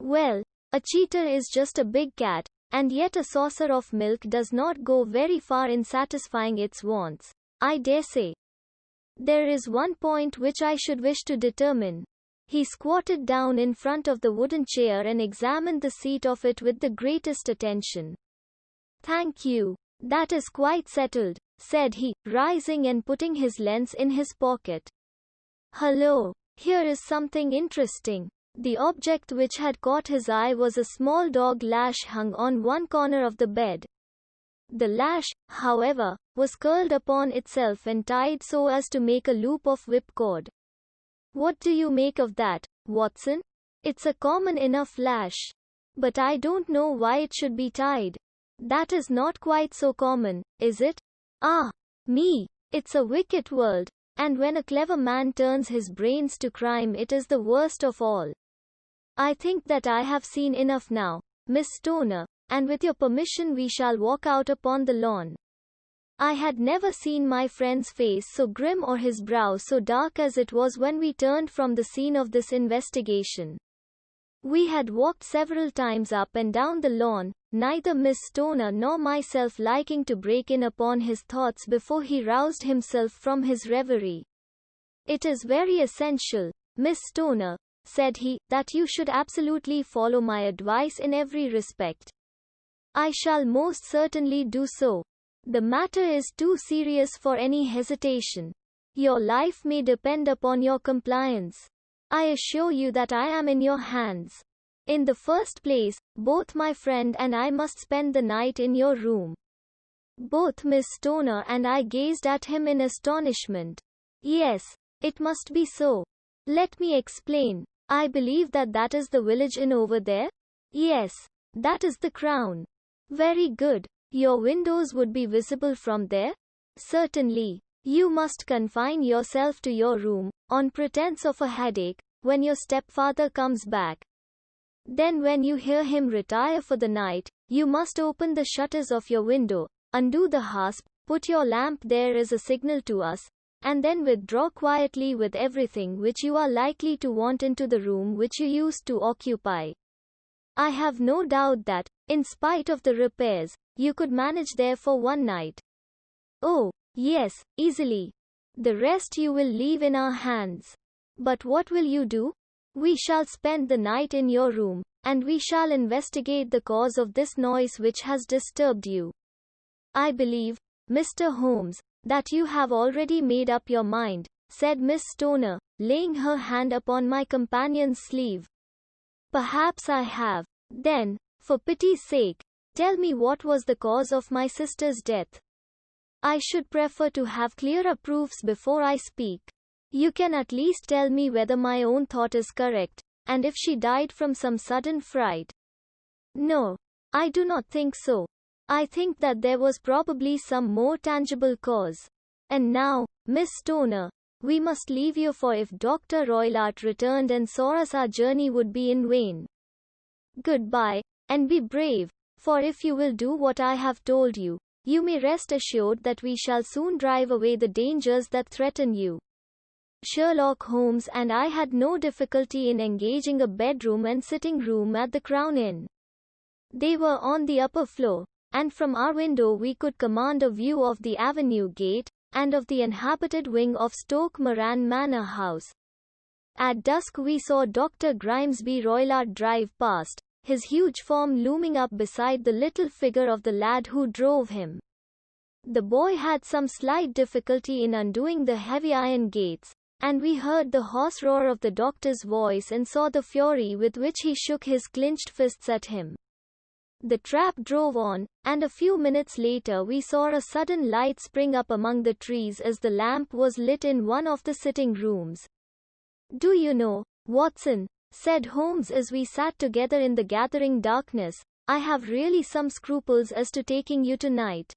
Well, a cheetah is just a big cat, and yet a saucer of milk does not go very far in satisfying its wants, I dare say. There is one point which I should wish to determine. He squatted down in front of the wooden chair and examined the seat of it with the greatest attention. Thank you. That is quite settled, said he, rising and putting his lens in his pocket. Hello, here is something interesting. The object which had caught his eye was a small dog lash hung on one corner of the bed. The lash, however, was curled upon itself and tied so as to make a loop of whipcord. What do you make of that, Watson? It's a common enough lash. But I don't know why it should be tied. That is not quite so common, is it? Ah, me, it's a wicked world, and when a clever man turns his brains to crime it is the worst of all. I think that I have seen enough now, Miss Stoner, and with your permission we shall walk out upon the lawn. I had never seen my friend's face so grim or his brow so dark as it was when we turned from the scene of this investigation. We had walked several times up and down the lawn, neither Miss Stoner nor myself liking to break in upon his thoughts before he roused himself from his reverie. It is very essential, Miss Stoner, said he, that you should absolutely follow my advice in every respect. I shall most certainly do so. The matter is too serious for any hesitation. Your life may depend upon your compliance. I assure you that I am in your hands. In the first place, both my friend and I must spend the night in your room. Both Miss Stoner and I gazed at him in astonishment. Yes, it must be so. Let me explain. I believe that is the village inn over there? Yes, that is the Crown. Very good. Your windows would be visible from there? Certainly. You must confine yourself to your room, on pretense of a headache, when your stepfather comes back. Then when you hear him retire for the night, you must open the shutters of your window, undo the hasp, put your lamp there as a signal to us, and then withdraw quietly with everything which you are likely to want into the room which you used to occupy. I have no doubt that, in spite of the repairs, you could manage there for one night. Oh, yes, easily. The rest you will leave in our hands. But what will you do? We shall spend the night in your room, and we shall investigate the cause of this noise which has disturbed you. I believe, Mr. Holmes, that you have already made up your mind, said Miss Stoner, laying her hand upon my companion's sleeve. Perhaps I have. Then, for pity's sake, tell me what was the cause of my sister's death. I should prefer to have clearer proofs before I speak. You can at least tell me whether my own thought is correct, and if she died from some sudden fright. No, I do not think so. I think that there was probably some more tangible cause. And now, Miss Stoner, we must leave you, for if Dr. Roylott returned and saw us, our journey would be in vain. Goodbye, and be brave, for if you will do what I have told you, you may rest assured that we shall soon drive away the dangers that threaten you. Sherlock Holmes and I had no difficulty in engaging a bedroom and sitting room at the Crown Inn. They were on the upper floor, and from our window we could command a view of the avenue gate, and of the inhabited wing of Stoke Moran Manor House. At dusk we saw Dr. Grimesby Roylott drive past, his huge form looming up beside the little figure of the lad who drove him. The boy had some slight difficulty in undoing the heavy iron gates, and we heard the hoarse roar of the doctor's voice and saw the fury with which he shook his clenched fists at him. The trap drove on, and a few minutes later we saw a sudden light spring up among the trees as the lamp was lit in one of the sitting rooms. "Do you know, Watson," said Holmes as we sat together in the gathering darkness, "I have really some scruples as to taking you tonight.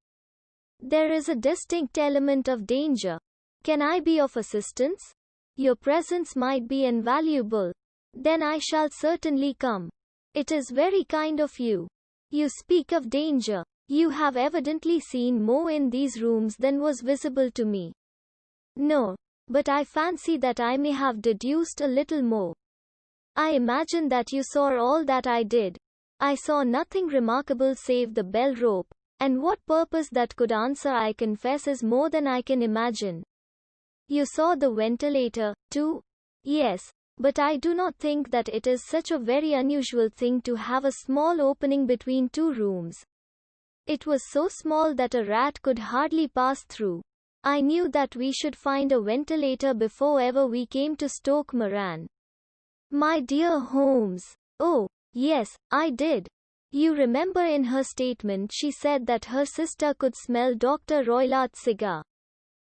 There is a distinct element of danger. Can I be of assistance? Your presence might be invaluable. Then I shall certainly come. It is very kind of you. You speak of danger. You have evidently seen more in these rooms than was visible to me." "No, but I fancy that I may have deduced a little more." "I imagine that you saw all that I did." "I saw nothing remarkable save the bell rope, and what purpose that could answer I confess is more than I can imagine." "You saw the ventilator, too?" "Yes. But I do not think that it is such a very unusual thing to have a small opening between two rooms. It was so small that a rat could hardly pass through. I knew that we should find a ventilator before ever we came to Stoke Moran." "My dear Holmes." "Oh, yes, I did. You remember in her statement she said that her sister could smell Dr. Roylott's cigar.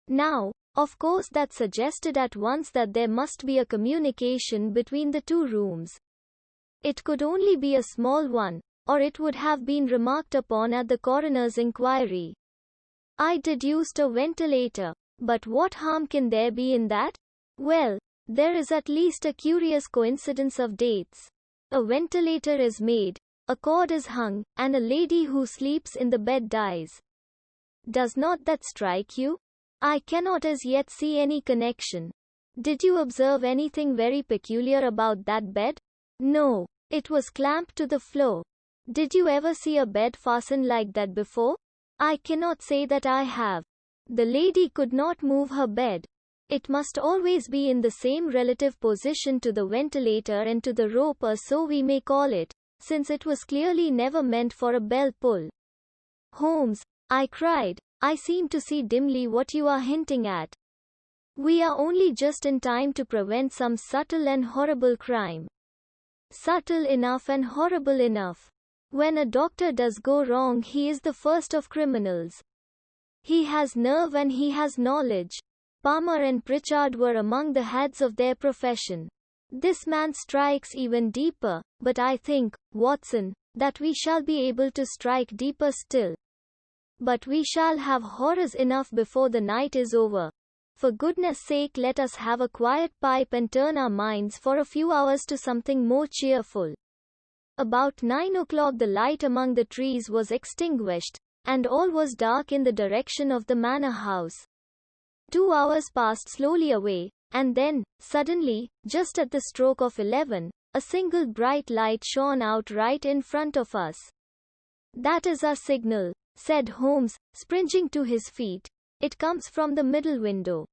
Now, of course that suggested at once that there must be a communication between the two rooms. It could only be a small one, or it would have been remarked upon at the coroner's inquiry. I deduced a ventilator, but what harm can there be in that? Well, there is at least a curious coincidence of dates. A ventilator is made, a cord is hung, and a lady who sleeps in the bed dies. Does not that strike you? I cannot as yet see any connection. Did you observe anything very peculiar about that bed?" "No. It was clamped to the floor." "Did you ever see a bed fastened like that before?" "I cannot say that I have." "The lady could not move her bed. It must always be in the same relative position to the ventilator and to the rope, or so we may call it, since it was clearly never meant for a bell pull." "Holmes," I cried, "I seem to see dimly what you are hinting at. We are only just in time to prevent some subtle and horrible crime." "Subtle enough and horrible enough. When a doctor does go wrong he is the first of criminals. He has nerve and he has knowledge. Palmer and Pritchard were among the heads of their profession. This man strikes even deeper, but I think, Watson, that we shall be able to strike deeper still. But we shall have horrors enough before the night is over. For goodness sake, let us have a quiet pipe and turn our minds for a few hours to something more cheerful." About 9 o'clock the light among the trees was extinguished, and all was dark in the direction of the manor house. 2 hours passed slowly away, and then, suddenly, just at the stroke of 11, a single bright light shone out right in front of us. "That is our signal," said Holmes, springing to his feet. "It comes from the middle window."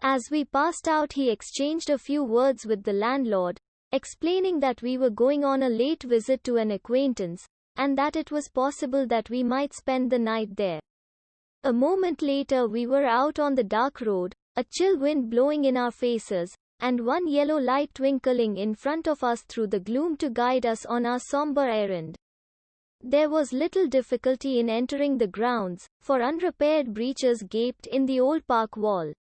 As we passed out he exchanged a few words with the landlord, explaining that we were going on a late visit to an acquaintance, and that it was possible that we might spend the night there. A moment later we were out on the dark road, a chill wind blowing in our faces, and one yellow light twinkling in front of us through the gloom to guide us on our somber errand. There was little difficulty in entering the grounds, for unrepaired breaches gaped in the old park wall.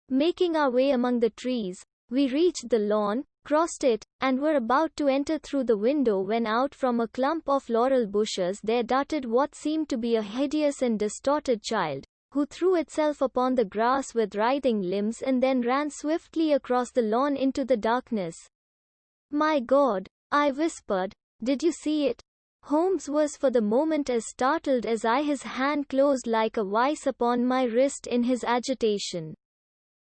Making our way among the trees, we reached the lawn, crossed it, and were about to enter through the window when out from a clump of laurel bushes there darted what seemed to be a hideous and distorted child, who threw itself upon the grass with writhing limbs and then ran swiftly across the lawn into the darkness. "My God," I whispered, "did you see it?" Holmes was for the moment as startled as I. His hand closed like a vice upon my wrist in his agitation.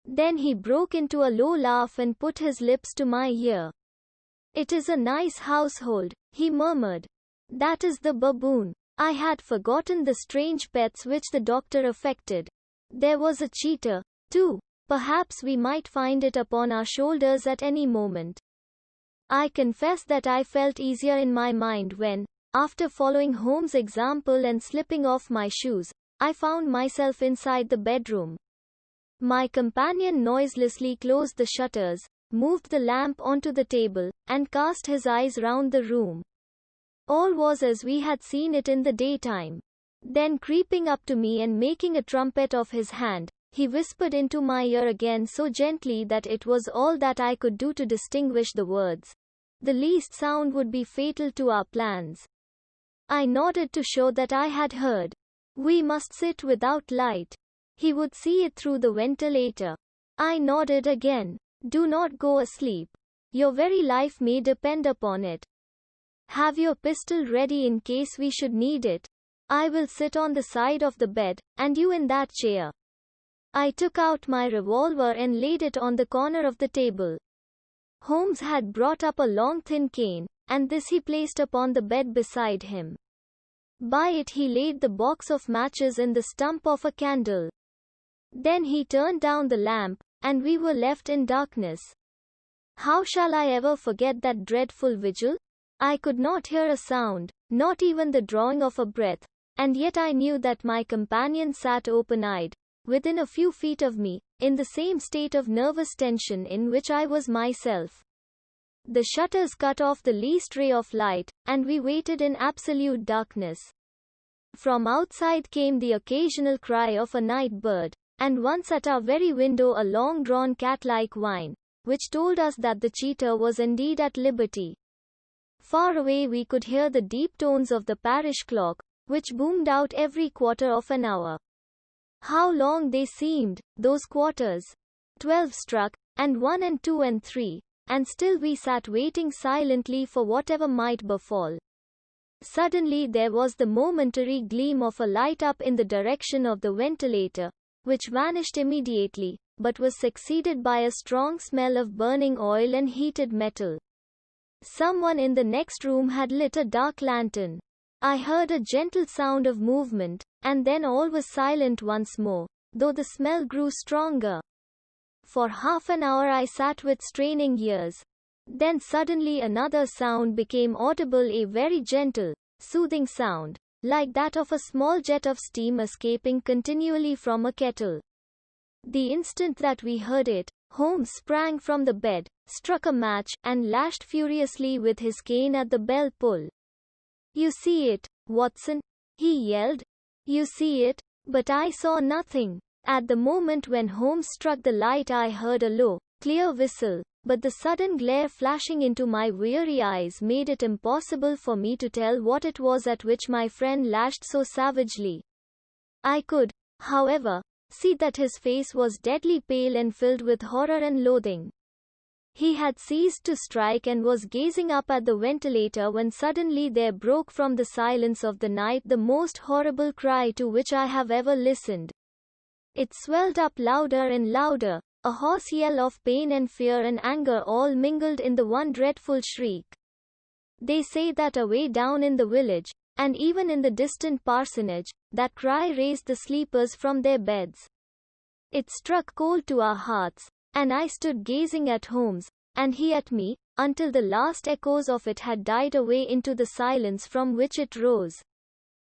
Then he broke into a low laugh and put his lips to my ear. "It is a nice household," he murmured. "That is the baboon." I had forgotten the strange pets which the doctor affected. There was a cheetah, too. Perhaps we might find it upon our shoulders at any moment. I confess that I felt easier in my mind when, after following Holmes' example and slipping off my shoes, I found myself inside the bedroom. My companion noiselessly closed the shutters, moved the lamp onto the table, and cast his eyes round the room. All was as we had seen it in the daytime. Then creeping up to me and making a trumpet of his hand, he whispered into my ear again so gently that it was all that I could do to distinguish the words. The least sound would be fatal to our plans. I nodded to show that I had heard. "We must sit without light. He would see it through the ventilator." I nodded again. "Do not go asleep. Your very life may depend upon it. Have your pistol ready in case we should need it. I will sit on the side of the bed, and you in that chair." I took out my revolver and laid it on the corner of the table. Holmes had brought up a long thin cane, and this he placed upon the bed beside him. By it he laid the box of matches in the stump of a candle. Then he turned down the lamp, and we were left in darkness. How shall I ever forget that dreadful vigil? I could not hear a sound, not even the drawing of a breath, and yet I knew that my companion sat open-eyed, within a few feet of me, in the same state of nervous tension in which I was myself. The shutters cut off the least ray of light, and we waited in absolute darkness. From outside came the occasional cry of a night bird, and once at our very window a long-drawn cat-like whine, which told us that the cheetah was indeed at liberty. Far away we could hear the deep tones of the parish clock, which boomed out every quarter of an hour. How long they seemed, those quarters! 12 struck, and 1 and 2 and 3, and still we sat waiting silently for whatever might befall. Suddenly there was the momentary gleam of a light up in the direction of the ventilator, which vanished immediately, but was succeeded by a strong smell of burning oil and heated metal. Someone in the next room had lit a dark lantern. I heard a gentle sound of movement, and then all was silent once more, though the smell grew stronger. For half an hour I sat with straining ears. Then suddenly another sound became audible, a very gentle, soothing sound, like that of a small jet of steam escaping continually from a kettle. The instant that we heard it, Holmes sprang from the bed, struck a match, and lashed furiously with his cane at the bell pull. "You see it, Watson?" he yelled. "You see it?" But I saw nothing. At the moment when Holmes struck the light I heard a low, clear whistle, but the sudden glare flashing into my weary eyes made it impossible for me to tell what it was at which my friend lashed so savagely. I could, however, see that his face was deadly pale and filled with horror and loathing. He had ceased to strike and was gazing up at the ventilator when suddenly there broke from the silence of the night the most horrible cry to which I have ever listened. It swelled up louder and louder, a hoarse yell of pain and fear and anger all mingled in the one dreadful shriek. They say that away down in the village, and even in the distant parsonage, that cry raised the sleepers from their beds. It struck cold to our hearts, and I stood gazing at Holmes, and he at me, until the last echoes of it had died away into the silence from which it rose.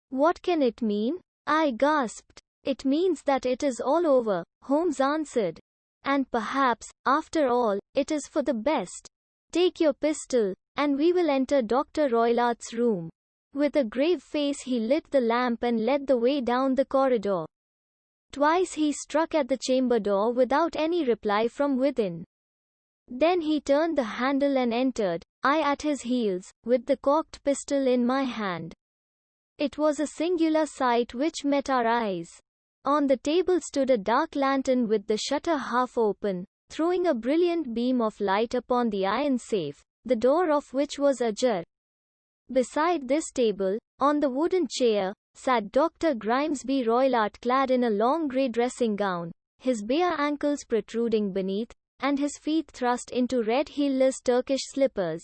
"What can it mean?" I gasped. "It means that it is all over," Holmes answered. "And perhaps, after all, it is for the best. Take your pistol, and we will enter Dr. Roylart's room." With a grave face he lit the lamp and led the way down the corridor. Twice he struck at the chamber door without any reply from within. Then he turned the handle and entered, I at his heels, with the cocked pistol in my hand. It was a singular sight which met our eyes. On the table stood a dark lantern with the shutter half open, throwing a brilliant beam of light upon the iron safe, the door of which was ajar. Beside this table, on the wooden chair, sat Dr. Grimesby Roylott clad in a long grey dressing gown, his bare ankles protruding beneath, and his feet thrust into red heelless Turkish slippers.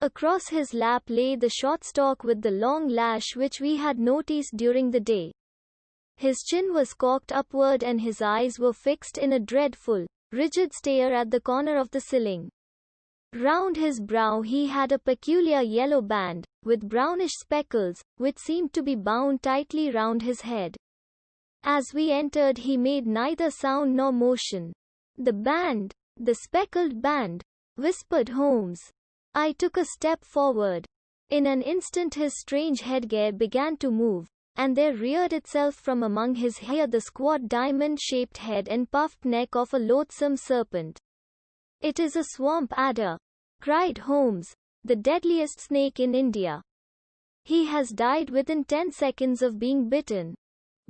Across his lap lay the short stock with the long lash which we had noticed during the day. His chin was cocked upward and his eyes were fixed in a dreadful, rigid stare at the corner of the ceiling. Round his brow he had a peculiar yellow band, with brownish speckles, which seemed to be bound tightly round his head. As we entered he made neither sound nor motion. The speckled band, whispered Holmes. I took a step forward. In an instant his strange headgear began to move, and there reared itself from among his hair the squat diamond-shaped head and puffed neck of a loathsome serpent. It is a swamp adder, cried Holmes, the deadliest snake in India. He has died within 10 seconds of being bitten.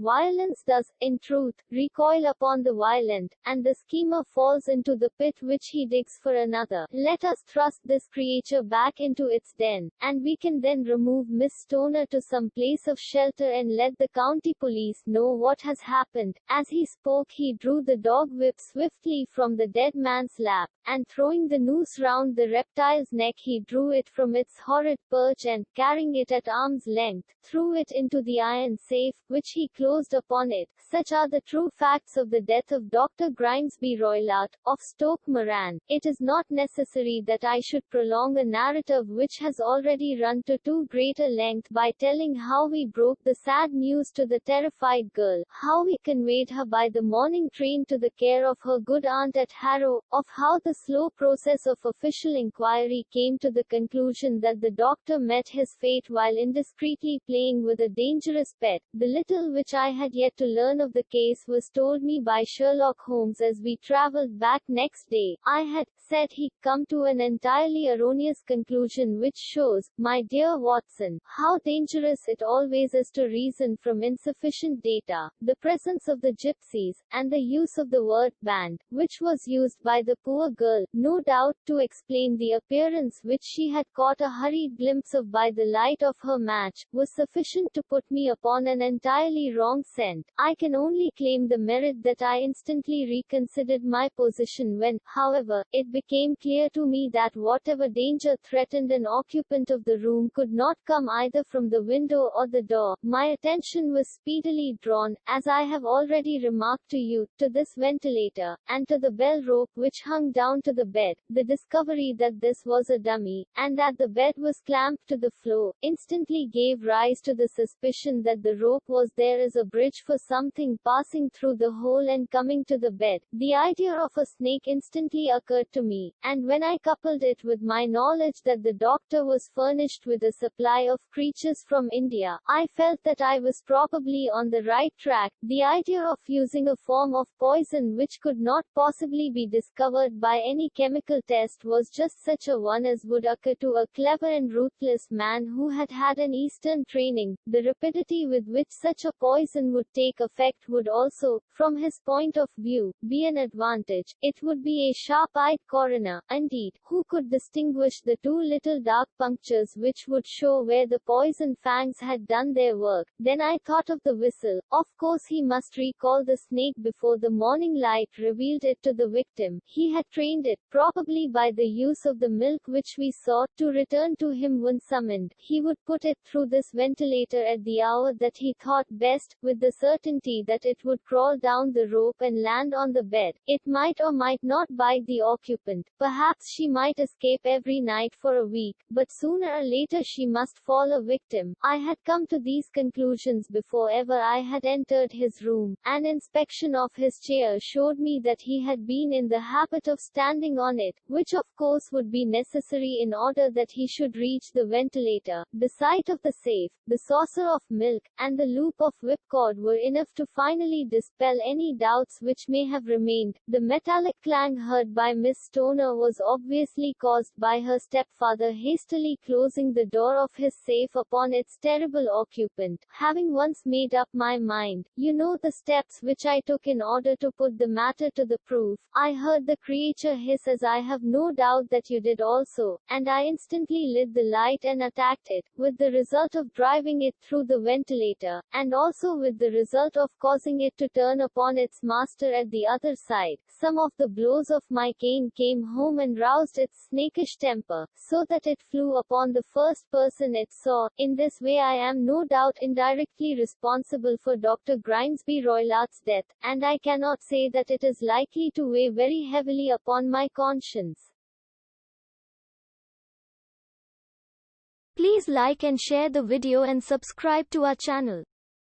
Violence does, in truth, recoil upon the violent, and the schemer falls into the pit which he digs for another. Let us thrust this creature back into its den, and we can then remove Miss Stoner to some place of shelter and let the county police know what has happened. As he spoke he drew the dog whip swiftly from the dead man's lap, and throwing the noose round the reptile's neck he drew it from its horrid perch and, carrying it at arm's length, threw it into the iron safe, which he closed upon it. Such are the true facts of the death of Dr. Grimesby Roylott, of Stoke Moran. It is not necessary that I should prolong a narrative which has already run to too great a length by telling how we broke the sad news to the terrified girl, how we conveyed her by the morning train to the care of her good aunt at Harrow, of how the slow process of official inquiry came to the conclusion that the doctor met his fate while indiscreetly playing with a dangerous pet. The little which I had yet to learn of the case was told me by Sherlock Holmes as we travelled back next day. I had, said he, come to an entirely erroneous conclusion which shows, my dear Watson, how dangerous it always is to reason from insufficient data. The presence of the gypsies, and the use of the word band, which was used by the poor girl, no doubt, to explain the appearance which she had caught a hurried glimpse of by the light of her match, was sufficient to put me upon an entirely wrong scent. I can only claim the merit that I instantly reconsidered my position when, however, it became clear to me that whatever danger threatened an occupant of the room could not come either from the window or the door. My attention was speedily drawn, as I have already remarked to you, to this ventilator, and to the bell rope which hung down to the bed. The discovery that this was a dummy, and that the bed was clamped to the floor, instantly gave rise to the suspicion that the rope was there as a bridge for something passing through the hole and coming to the bed. The idea of a snake instantly occurred to me, and when I coupled it with my knowledge that the doctor was furnished with a supply of creatures from India, I felt that I was probably on the right track. The idea of using a form of poison which could not possibly be discovered by any chemical test was just such a one as would occur to a clever and ruthless man who had had an Eastern training. The rapidity with which such a poison would take effect would also, from his point of view, be an advantage. It would be a sharp-eyed coroner, indeed, who could distinguish the two little dark punctures which would show where the poison fangs had done their work. Then I thought of the whistle. Of course he must recall the snake before the morning light revealed it to the victim. He had trained it, probably by the use of the milk which we saw, to return to him when summoned. He would put it through this ventilator at the hour that he thought best, with the certainty that it would crawl down the rope and land on the bed. It might or might not bite the occupant. Perhaps she might escape every night for a week, but sooner or later she must fall a victim. I had come to these conclusions before ever I had entered his room. An inspection of his chair showed me that he had been in the habit of standing on it, which of course would be necessary in order that he should reach the ventilator. The sight of the safe, the saucer of milk, and the loop of whip whipcord were enough to finally dispel any doubts which may have remained. The metallic clang heard by Miss Stoner was obviously caused by her stepfather hastily closing the door of his safe upon its terrible occupant. Having once made up my mind, you know the steps which I took in order to put the matter to the proof. I heard the creature hiss, as I have no doubt that you did also, and I instantly lit the light and attacked it, with the result of driving it through the ventilator, and also with the result of causing it to turn upon its master at the other side. Some of the blows of my cane came home and roused its snakish temper, so that it flew upon the first person it saw. In this way I am no doubt indirectly responsible for Dr. Grimesby Roylart's death, and I cannot say that it is likely to weigh very heavily upon my conscience. Please like and share the video and subscribe to our channel.